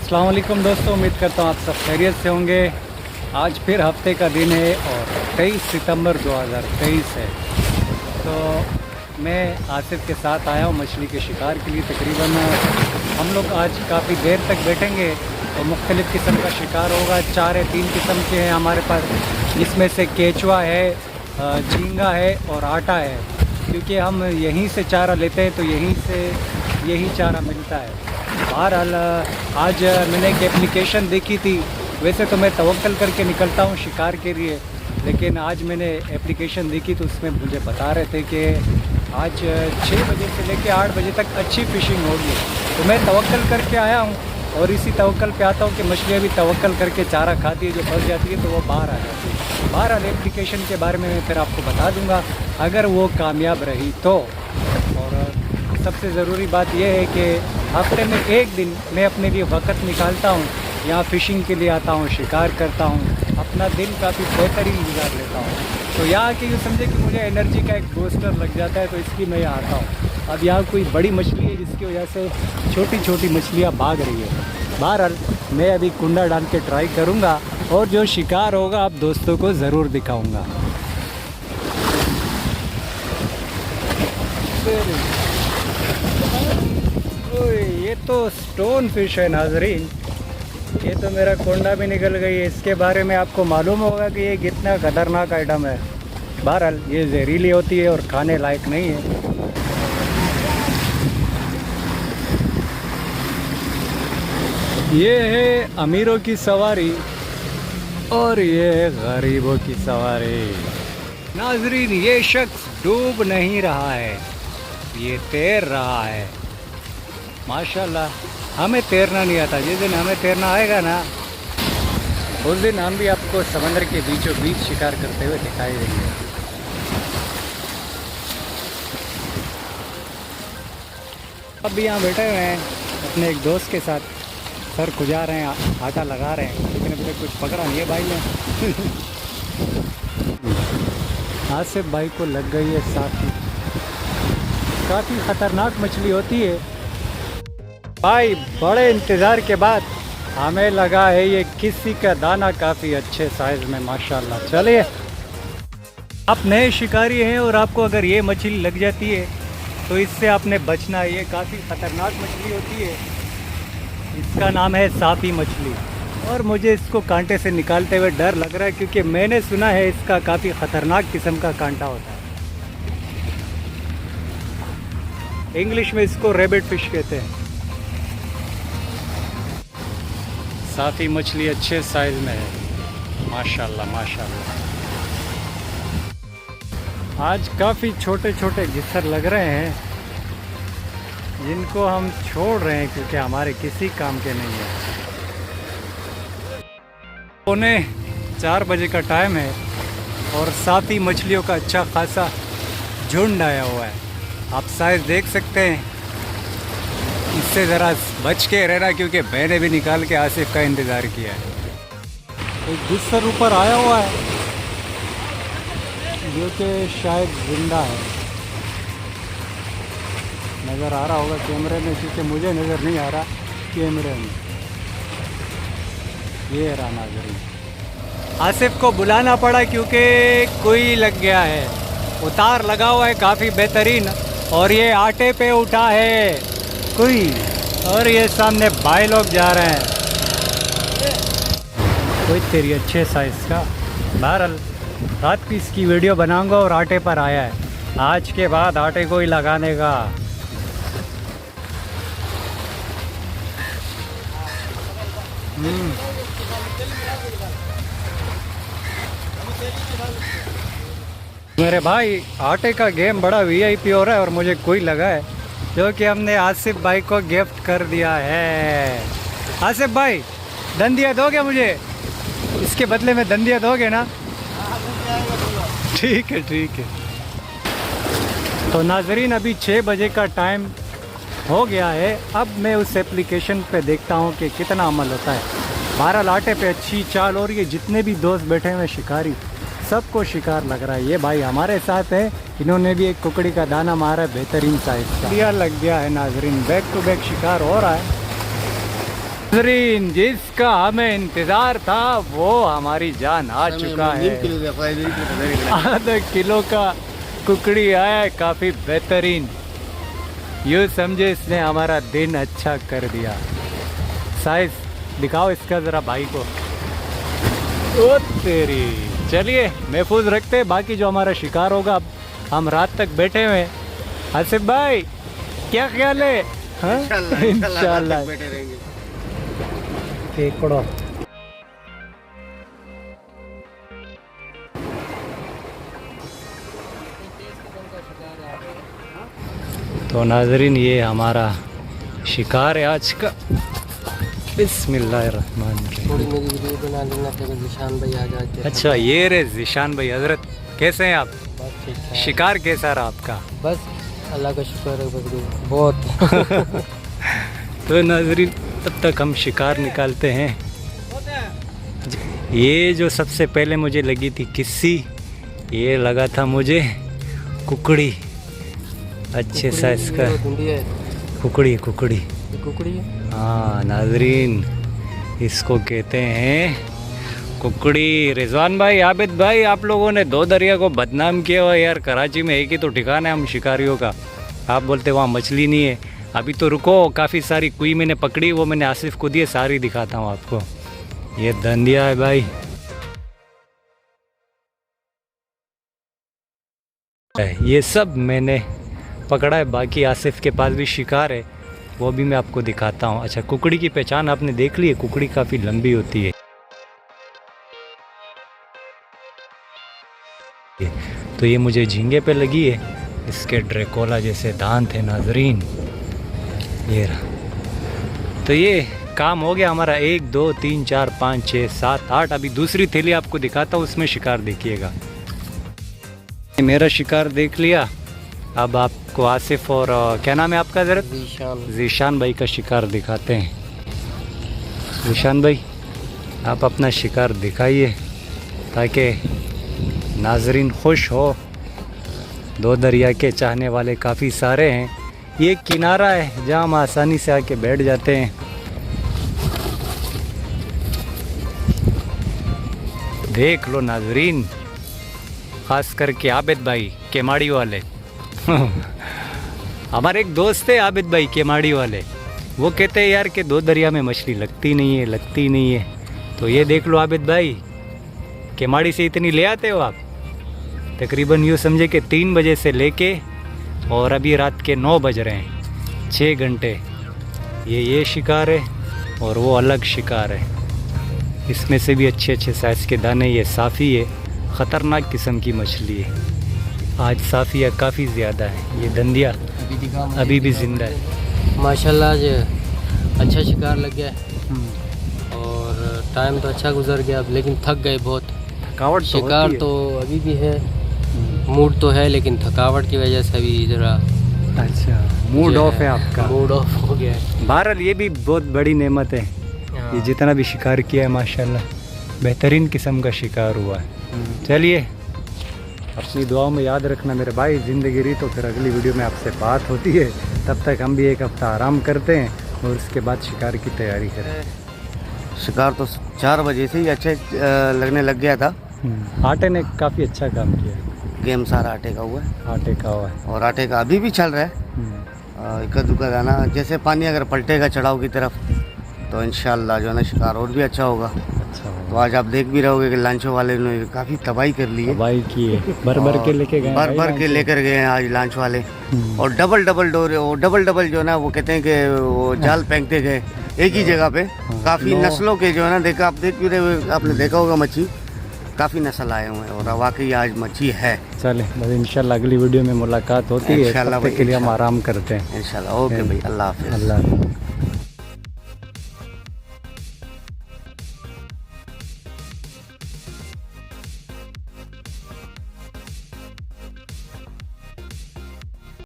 अस्सलाम वालेकुम दोस्तों, उम्मीद करता हूँ आप सब खैरियत से होंगे। आज फिर हफ्ते का दिन है और 23 सितंबर 2023 है। तो मैं आसिफ के साथ आया हूँ मछली के शिकार के लिए। तकरीबन हम लोग आज काफ़ी देर तक बैठेंगे और मुख्तलिफ़ किस्म का शिकार होगा। 3 किस्म के हैं हमारे पास, जिसमें से केचुआ है, झींगा है और आटा है। क्योंकि हम यहीं से चारा लेते हैं तो यही चारा मिलता है। बहरहाल आज मैंने एक एप्लीकेशन देखी थी। वैसे तो मैं तवक्कल करके निकलता हूँ शिकार के लिए, लेकिन आज मैंने एप्लीकेशन देखी तो उसमें मुझे बता रहे थे कि आज 6 बजे से लेकर 8 बजे तक अच्छी फ़िशिंग होगी। तो मैं तवक्कल करके आया हूँ और इसी तवक्कल पे आता हूँ कि मछलियाँ भी तवक्कल करके चारा खाती है। जो फंस जाती है तो वो बाहर आ जाती है। बहरहाल एप्लीकेशन के बारे में मैं फिर आपको बता दूँगा अगर वो कामयाब रही तो। और सबसे ज़रूरी बात यह है कि हफ्ते में एक दिन मैं अपने लिए वक़्त निकालता हूँ, यहाँ फ़िशिंग के लिए आता हूँ, शिकार करता हूँ, अपना दिन काफ़ी बेहतरीन गुजार लेता हूँ। तो यहाँ आके यूँ समझे कि मुझे एनर्जी का एक बूस्टर लग जाता है, तो इसलिए मैं यहाँ आता हूँ। अब यहाँ कोई बड़ी मछली है जिसकी वजह से छोटी छोटी मछलियाँ भाग रही है। बहरहाल मैं अभी कुंडा डाल के ट्राई करूँगा और जो शिकार होगा आप दोस्तों को ज़रूर दिखाऊँगा। ये तो स्टोन फिश है नाजरीन। ये तो मेरा कुंडा भी निकल गई है। इसके बारे में आपको मालूम होगा कि ये कितना ख़तरनाक आइटम है। बहरहाल ये जहरीली होती है और खाने लायक नहीं है। ये है अमीरों की सवारी और ये है गरीबों की सवारी। नाजरीन ये शख्स डूब नहीं रहा है, ये तैर रहा है। माशाल्लाह, हमें तैरना नहीं आता। जिस दिन हमें तैरना आएगा ना, उस दिन हम भी आपको समंदर के बीचों बीच शिकार करते हुए दिखाई देंगे। अब भी यहाँ बैठे हुए हैं अपने एक दोस्त के साथ, सर खुजा रहे हैं, आटा लगा रहे हैं, लेकिन अभी तक कुछ पकड़ा नहीं है भाई ने। आसिफ भाई को लग गई है साथी। काफ़ी ख़तरनाक मछली होती है भाई। बड़े इंतज़ार के बाद हमें लगा है ये किसी का दाना काफ़ी अच्छे साइज़ में माशाल्लाह। चलिए, आप नए शिकारी हैं और आपको अगर ये मछली लग जाती है तो इससे आपने बचना है। ये काफ़ी ख़तरनाक मछली होती है। इसका नाम है साफी मछली और मुझे इसको कांटे से निकालते हुए डर लग रहा है, क्योंकि मैंने सुना है इसका काफ़ी ख़तरनाक किस्म का कांटा होता है। इंग्लिश में इसको रैबिट फिश कहते हैं। साफी मछली अच्छे साइज में है माशाल्लाह माशाल्लाह। आज काफ़ी छोटे छोटे घिसर लग रहे हैं, जिनको हम छोड़ रहे हैं क्योंकि हमारे किसी काम के नहीं है। 3:45 बजे का टाइम है और साफी मछलियों का अच्छा खासा झुंड आया हुआ है। आप साइज देख सकते हैं। इससे ज़रा बच के रहना, क्योंकि मैंने भी निकाल के आसिफ का इंतज़ार किया है। एक घुसर ऊपर आया हुआ है जो कि शायद जिंदा है। नज़र आ रहा होगा कैमरे में, क्योंकि मुझे नज़र नहीं आ रहा कैमरे में। ये रहा नाज़रीन। आसिफ को बुलाना पड़ा क्योंकि कोई लग गया है। उतार लगा हुआ है काफ़ी बेहतरीन, और ये आटे पे उठा है कोई, और ये सामने भाई लोग जा रहे हैं। कोई तेरी अच्छे साइज़ का। बहरहाल रात की इसकी वीडियो बनाऊंगा और आटे पर आया है। आज के बाद आटे को ही लगाने का। मेरे भाई आटे का गेम बड़ा वीआईपी हो रहा है और मुझे कोई लगा है जो कि हमने आसिफ भाई को गिफ्ट कर दिया है। आसिफ भाई दंदिया दोगे मुझे? इसके बदले में दंदिया दोगे ना? ठीक है ठीक है। तो नाजरीन अभी 6 बजे का टाइम हो गया है। अब मैं उस एप्लीकेशन पे देखता हूँ कि कितना अमल होता है। 12 लाटे पे अच्छी चाल हो रही है। जितने भी दोस्त बैठे हुए शिकारी, सबको शिकार लग रहा है। ये भाई हमारे साथ है, इन्होंने भी एक कुकड़ी का दाना मारा है बेहतरीन साइज का। लग गया है नाजरीन, बैक टू बैक शिकार हो रहा है। नाज़रीन, जिसका हमें इंतज़ार था वो हमारी जान आ चुका है। आधा किलो का कुकड़ी आया है, काफ़ी बेहतरीन। यूँ समझे इसने हमारा दिन अच्छा कर दिया। साइज दिखाओ इसका ज़रा भाई को। ओ तेरी, चलिए महफूज रखते हैं, बाकी जो हमारा शिकार होगा अब हम रात तक बैठे हुए हैं। आसिफ भाई क्या ख्याल है? हाँ? इंशाल्लाह बैठे रहेंगे। केकड़ो। तो नाजरीन, ये हमारा शिकार है आज का। बिस्मिल्लाहिर्रहमानिर्रहीम। थोड़ी मेरी वीडियो बना लेना, फिर जिशान भाई आ जाते। अच्छा, ये रे जिशान भाई। हजरत कैसे हैं आप? बस ठीक ठाक। शिकार कैसा रहा आपका? बस अल्लाह का शुक्र है, बस बहुत। तो नाजरीन, तब तक हम शिकार निकालते हैं। ये जो सबसे पहले मुझे लगी थी किस्सी, ये लगा था मुझे कुकड़ी। अच्छे साइज का कुकड़ी। कुकड़ी हाँ नाजरीन, इसको कहते हैं कुकड़ी। रिजवान भाई, आबिद भाई, आप लोगों ने दो दरिया को बदनाम किया हुआ यार। कराची में एक ही तो ठिकाना है हम शिकारियों का, आप बोलते वहाँ मछली नहीं है। अभी तो रुको, काफ़ी सारी कुई मैंने पकड़ी, वो मैंने आसिफ को दिए, सारी दिखाता हूँ आपको। ये धंधिया है भाई। ये सब मैंने पकड़ा है, बाकी आसिफ के पास भी शिकार है, वो भी मैं आपको दिखाता हूँ। अच्छा, कुकड़ी की पहचान आपने देख ली है, कुकड़ी काफ़ी लंबी होती है। तो ये मुझे झींगे पे लगी है, इसके ड्रैकुला जैसे दांत है नाजरीन। ये रहा। तो ये काम हो गया हमारा। 1 2 3 4 5 6 7 8। अभी दूसरी थैली आपको दिखाता हूँ, उसमें शिकार देखिएगा। मेरा शिकार देख लिया, अब आपको आसिफ और क्या नाम है आपका ज़रा? ज़ीशान भाई का शिकार दिखाते हैं। ज़ीशान भाई, आप अपना शिकार दिखाइए ताकि नाजरीन खुश हो। दो दरिया के चाहने वाले काफ़ी सारे हैं। ये किनारा है जहाँ हम आसानी से आके बैठ जाते हैं। देख लो नाजरीन, ख़ास करके आबिद भाई केमाड़ी वाले। हमारे एक दोस्त है आबिद भाई केमाड़ी वाले, वो कहते हैं यार कि दो दरिया में मछली लगती नहीं है। तो ये देख लो आबिद भाई, केमाड़ी से इतनी ले आते हो आप? तकरीबन यूँ समझे कि 3 बजे से लेके और अभी रात के 9 बज रहे हैं, 6 घंटे। ये शिकार है और वो अलग शिकार है। इसमें से भी अच्छे साइज़ के दाने। ये साफ़ी है, ख़तरनाक किस्म की मछली है। आज साफ़िया काफ़ी ज़्यादा है। ये दंदिया अभी भी ज़िंदा है माशाल्लाह। आज अच्छा शिकार लग गया है और टाइम तो अच्छा गुजर गया, लेकिन थक गए बहुत। थकावट शिकार तो अभी भी है, मूड तो है, लेकिन थकावट की वजह से अभी ज़रा अच्छा मूड ऑफ है आपका। मूड ऑफ हो गया है। बहरहाल ये भी बहुत बड़ी नेमत है। ये जितना भी शिकार किया है माशाल्लाह बेहतरीन किस्म का शिकार हुआ है। चलिए, अपनी दुआओं में याद रखना मेरे भाई। ज़िंदगी रही तो फिर अगली वीडियो में आपसे बात होती है। तब तक हम भी एक हफ्ता आराम करते हैं और उसके बाद शिकार की तैयारी करें। शिकार तो 4 बजे से ही अच्छे लगने लग गया था। आटे ने काफ़ी अच्छा काम किया है। गेम सारा आटे का हुआ है। आटे का हुआ है और आटे का अभी भी चल रहा है। इक्का दुक्का दाना, जैसे पानी अगर पलटेगा चढ़ाव की तरफ तो इंशाल्लाह जो है ना शिकार और भी अच्छा होगा। तो आज आप देख भी रहोगे कि लांचों वाले ने काफ़ी तबाही कर ली है। तबाही की है, भर के लेके गए, भर के लेकर गए हैं आज लांच वाले। और डबल डोरे, वो डबल जो है ना, वो कहते हैं कि वो जाल फेंकते गए एक ही जगह पे। काफ़ी नस्लों के जो है ना, देखा आप देख भी रहे, आपने देखा होगा मच्छी, काफ़ी नस्ल आए हुए हैं और वाकई आज मच्छी है। चले बस, इंशाल्लाह अगली वीडियो में मुलाकात होती है। तब तक के लिए हम आराम करते हैं इंशाल्लाह। ओके भाई, अल्लाह हाफ़िज़। अल्लाह।